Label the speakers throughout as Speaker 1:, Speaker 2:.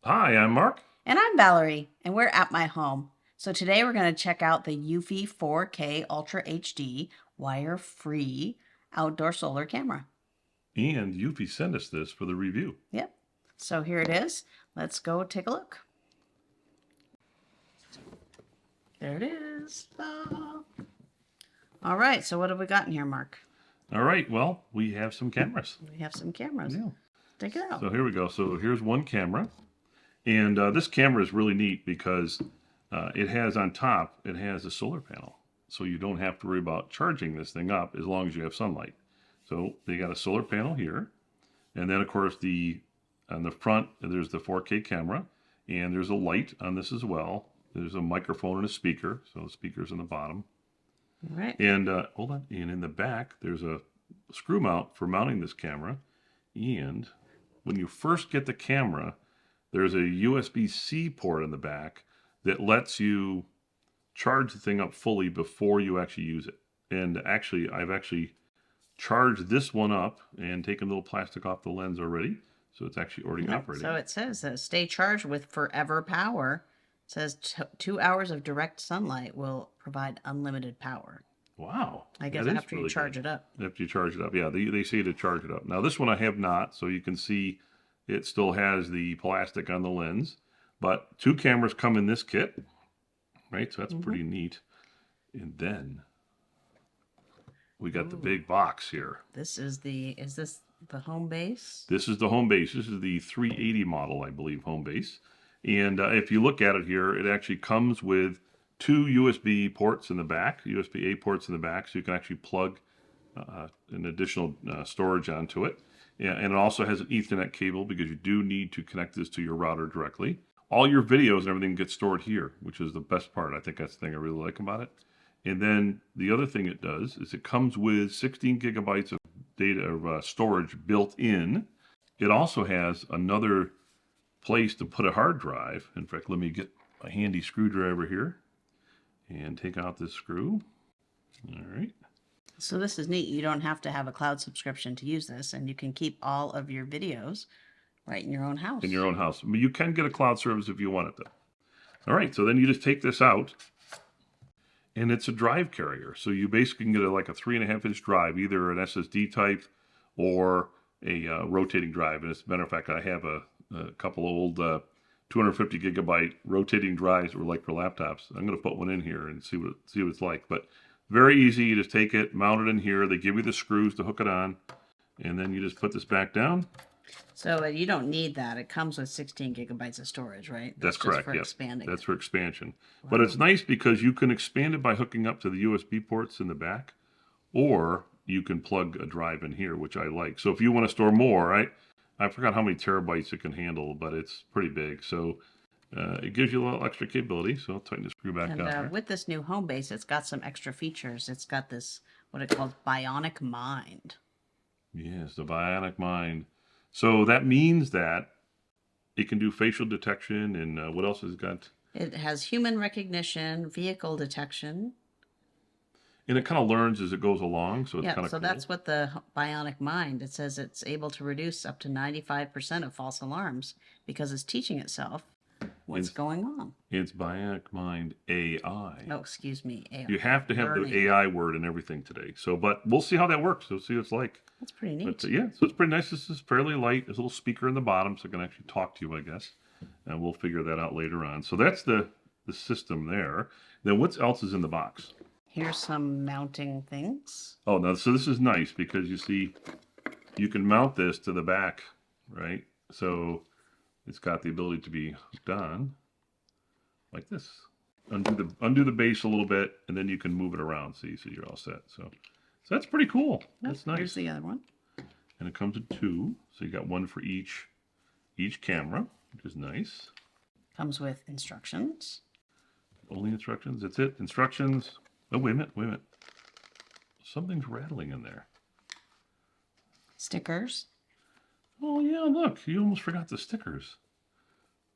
Speaker 1: Hi, I'm Mark.
Speaker 2: And I'm Valerie, and we're at my home. So today we're going to check out the eufy 4K Ultra HD wire-free outdoor solar camera.
Speaker 1: And Eufy sent us this for the review.
Speaker 2: Yep. So here it is. Let's go take a look. There it is. Ah. All right, so what have we got in here, Mark?
Speaker 1: All right, well, we have some cameras.
Speaker 2: We have some cameras.
Speaker 1: Yeah.
Speaker 2: Take it out.
Speaker 1: So here we go. So here's one camera. And this camera is really neat because it has on top, it has a solar panel. So you don't have to worry about charging this thing up as long as you have sunlight. So they got a solar panel here. And then, of course, on the front, there's the 4K camera. And there's a light on this as well. There's a microphone and a speaker. So the speaker's on the bottom.
Speaker 2: All right.
Speaker 1: And hold on. And in the back, there's a screw mount for mounting this camera. And when you first get the camera, there's a USB-C port in the back that lets you charge the thing up fully before you actually use it. And actually, I've actually charged this one up and taken a little plastic off the lens already. So it's actually already operating.
Speaker 2: So it says stay charged with forever power. It says 2 hours of direct sunlight will provide unlimited power.
Speaker 1: Wow.
Speaker 2: I guess after you charge it up.
Speaker 1: After you charge it up. Yeah, they say to charge it up. Now, this one I have not, so you can see it still has the plastic on the lens. But 2 cameras come in this kit, right? So that's pretty neat. And then we got the big box here.
Speaker 2: Is this the Homebase?
Speaker 1: This is the Homebase. This is the 380 model, I believe, Homebase. And if you look at it here, it actually comes with 2 USB ports in the back, USB-A ports in the back, so you can actually plug an additional storage onto it. And it also has an Ethernet cable because you do need to connect this to your router directly. All your videos and everything get stored here, which is the best part. I think that's the thing I really like about it. And then the other thing it does is it comes with 16 gigabytes of data of storage built in. It also has another place to put a hard drive. In fact, let me get a handy screwdriver here and take out this screw. All right.
Speaker 2: So this is neat. You don't have to have a cloud subscription to use this, and you can keep all of your videos right in your own house.
Speaker 1: In your own house. But you can get a cloud service if you want it, though. All right, so then you just take this out, and it's a drive carrier. So you basically can get like a 3.5-inch drive, either an SSD type or a rotating drive. And as a matter of fact, I have a couple old 250 gigabyte rotating drives that were like for laptops. I'm going to put one in here and see what it's like. But very easy. You just take it, mount it in here. They give you the screws to hook it on, and then you just put this back down.
Speaker 2: So you don't need that. It comes with 16 gigabytes of storage, right?
Speaker 1: That's correct.
Speaker 2: For expanding.
Speaker 1: That's for expansion. Wow. But it's nice because you can expand it by hooking up to the USB ports in the back, or you can plug a drive in here, which I like. So if you want to store more, I forgot how many terabytes it can handle, but it's pretty big. So it gives you a little extra capability. So I'll tighten the screw back down.
Speaker 2: And with this new Homebase, it's got some extra features. It's got this, what it calls Bionic Mind.
Speaker 1: Yes, the Bionic Mind. So that means that it can do facial detection, and what else has it got?
Speaker 2: It has human recognition, vehicle detection.
Speaker 1: And it kind of learns as it goes along, so it's kind of
Speaker 2: cool. That's what the Bionic Mind, it says it's able to reduce up to 95% of false alarms because it's teaching itself what's going on.
Speaker 1: It's Bionic Mind AI.
Speaker 2: Oh, excuse me. AI.
Speaker 1: You have to have the AI word and everything today. So, but we'll see how that works. We'll see what it's like.
Speaker 2: That's pretty neat.
Speaker 1: But, yeah, so it's pretty nice. This is fairly light. There's a little speaker in the bottom, so it can actually talk to you, I guess. And we'll figure that out later on. So that's the system there. Then what else is in the box?
Speaker 2: Here's some mounting things.
Speaker 1: Oh, no, so this is nice because you see, you can mount this to the back, right? So it's got the ability to be hooked on like this. Undo the base a little bit, and then you can move it around. See, so you're all set. So that's pretty cool. That's nice.
Speaker 2: Here's the other one.
Speaker 1: And it comes in 2, so you got one for each camera, which is nice.
Speaker 2: Comes with instructions.
Speaker 1: Only instructions. That's it. Instructions. Oh, wait a minute. Something's rattling in there.
Speaker 2: Stickers.
Speaker 1: Oh, yeah, look. You almost forgot the stickers.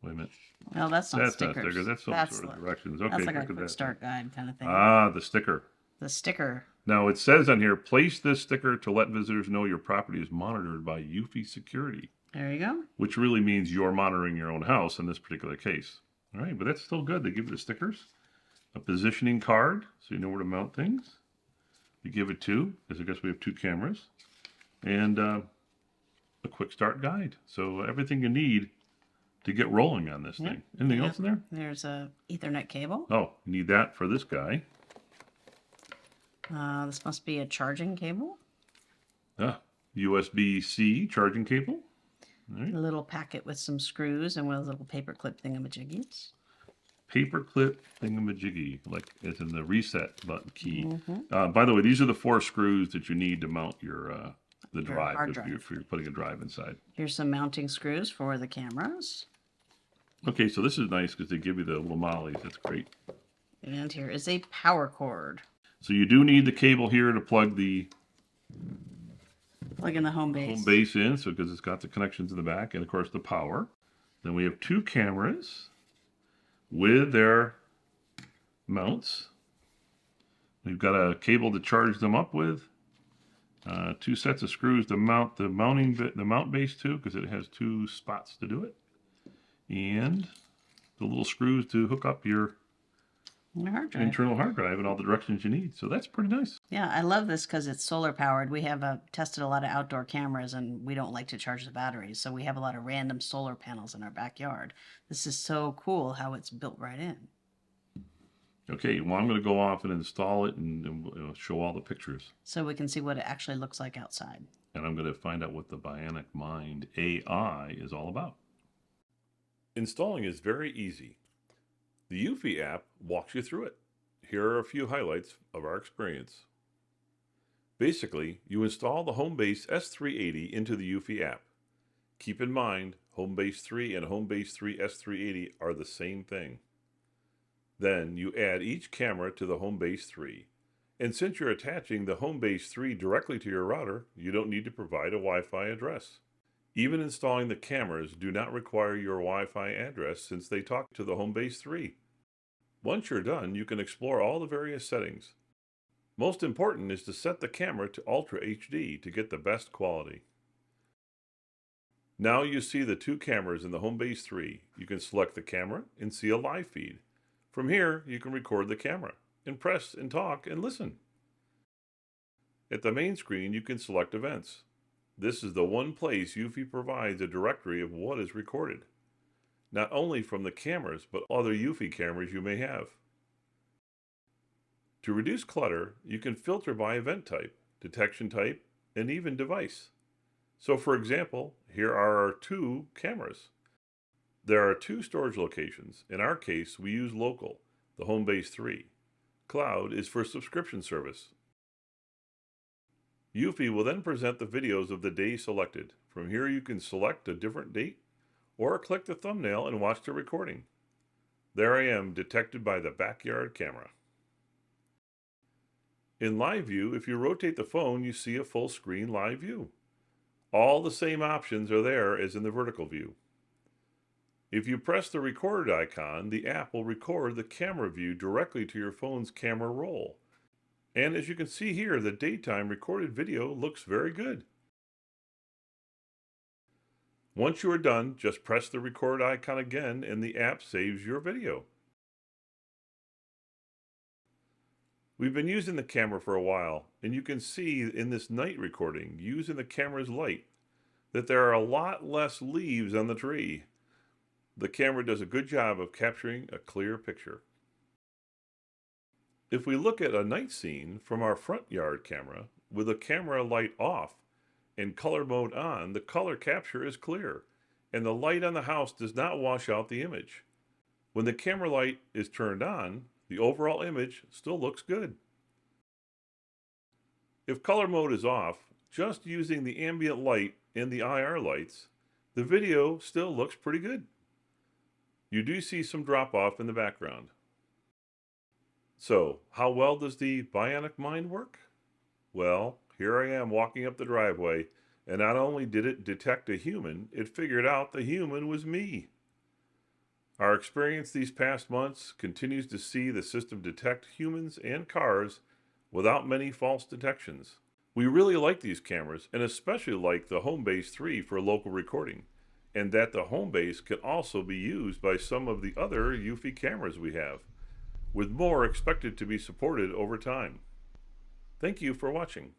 Speaker 1: Wait a minute.
Speaker 2: Well, that's not stickers.
Speaker 1: Not stickers. That's some sort of directions. Okay,
Speaker 2: that's like a quick start guide kind of thing.
Speaker 1: Ah, the sticker.
Speaker 2: The sticker.
Speaker 1: Now, it says on here, place this sticker to let visitors know your property is monitored by eufy security.
Speaker 2: There you go.
Speaker 1: which really means you're monitoring your own house in this particular case. All right, but that's still good. They give you the stickers, a positioning card, so you know where to mount things. You give it two, because I guess we have two cameras, and a quick start guide. So everything you need to get rolling on this thing. Anything else in there?
Speaker 2: There's a Ethernet cable.
Speaker 1: Oh, you need that for this guy.
Speaker 2: This must be a charging cable.
Speaker 1: USB-C charging cable. All right.
Speaker 2: A little packet with some screws and one of those little paperclip thingamajiggies.
Speaker 1: Paperclip thingamajiggy, like it's in the reset button key. By the way, these are the 4 screws that you need to mount your the drive
Speaker 2: hard
Speaker 1: if
Speaker 2: drive.
Speaker 1: you're putting a drive inside.
Speaker 2: Here's some mounting screws for the cameras.
Speaker 1: Okay, so this is nice because they give you the little mollies. That's great.
Speaker 2: And here is a power cord.
Speaker 1: So you do need the cable here to plug the
Speaker 2: Plug in the Homebase.
Speaker 1: Homebase in, so because it's got the connections in the back, and of course the power. Then we have 2 cameras with their mounts. We've got a cable to charge them up with. 2 sets of screws to mount the mount base to, because it has 2 spots to do it. And the little screws to hook up your
Speaker 2: Hard drive.
Speaker 1: internal hard drive in all the directions you need. So that's pretty nice.
Speaker 2: Yeah, I love this because it's solar powered. We have tested a lot of outdoor cameras and we don't like to charge the batteries. So we have a lot of random solar panels in our backyard. This is so cool how it's built right in.
Speaker 1: Okay, well, I'm going to go off and install it and show all the pictures.
Speaker 2: So we can see what it actually looks like outside.
Speaker 1: And I'm going to find out what the Bionic Mind AI is all about. Installing is very easy. The Eufy app walks you through it. Here are a few highlights of our experience. Basically, you install the Homebase S380 into the Eufy app. Keep in mind, Homebase 3 and Homebase 3 S380 are the same thing. Then you add each camera to the Homebase 3. And since you're attaching the Homebase 3 directly to your router, you don't need to provide a Wi-Fi address. Even installing the cameras do not require your Wi-Fi address since they talk to the Homebase 3. Once you're done, you can explore all the various settings. Most important is to set the camera to Ultra HD to get the best quality. Now you see the 2 cameras in the Homebase 3. You can select the camera and see a live feed. From here, you can record the camera and press and talk and listen. At the main screen, you can select events. This is the one place eufy provides a directory of what is recorded, not only from the cameras, but other eufy cameras you may have. To reduce clutter, you can filter by event type, detection type, and even device. So for example, here are our 2 cameras. There are 2 storage locations. In our case, we use local, the Homebase 3. Cloud is for subscription service. Eufy will then present the videos of the day selected. From here you can select a different date or click the thumbnail and watch the recording. There I am, detected by the backyard camera. In live view, if you rotate the phone, you see a full screen live view. All the same options are there as in the vertical view. If you press the record icon, the app will record the camera view directly to your phone's camera roll. And as you can see here, the daytime recorded video looks very good. Once you are done, just press the record icon again and the app saves your video. We've been using the camera for a while, and you can see in this night recording, using the camera's light, that there are a lot less leaves on the tree. The camera does a good job of capturing a clear picture. If we look at a night scene from our front yard camera with the camera light off and color mode on, the color capture is clear and the light on the house does not wash out the image. When the camera light is turned on, the overall image still looks good. If color mode is off, just using the ambient light and the IR lights, the video still looks pretty good. You do see some drop off in the background. So, how well does the Bionic Mind work? Well, here I am walking up the driveway, and not only did it detect a human, it figured out the human was me. Our experience these past months continues to see the system detect humans and cars without many false detections. We really like these cameras, and especially like the Homebase 3 for local recording. and that the Homebase can also be used by some of the other eufy cameras we have, with more expected to be supported over time. Thank you for watching.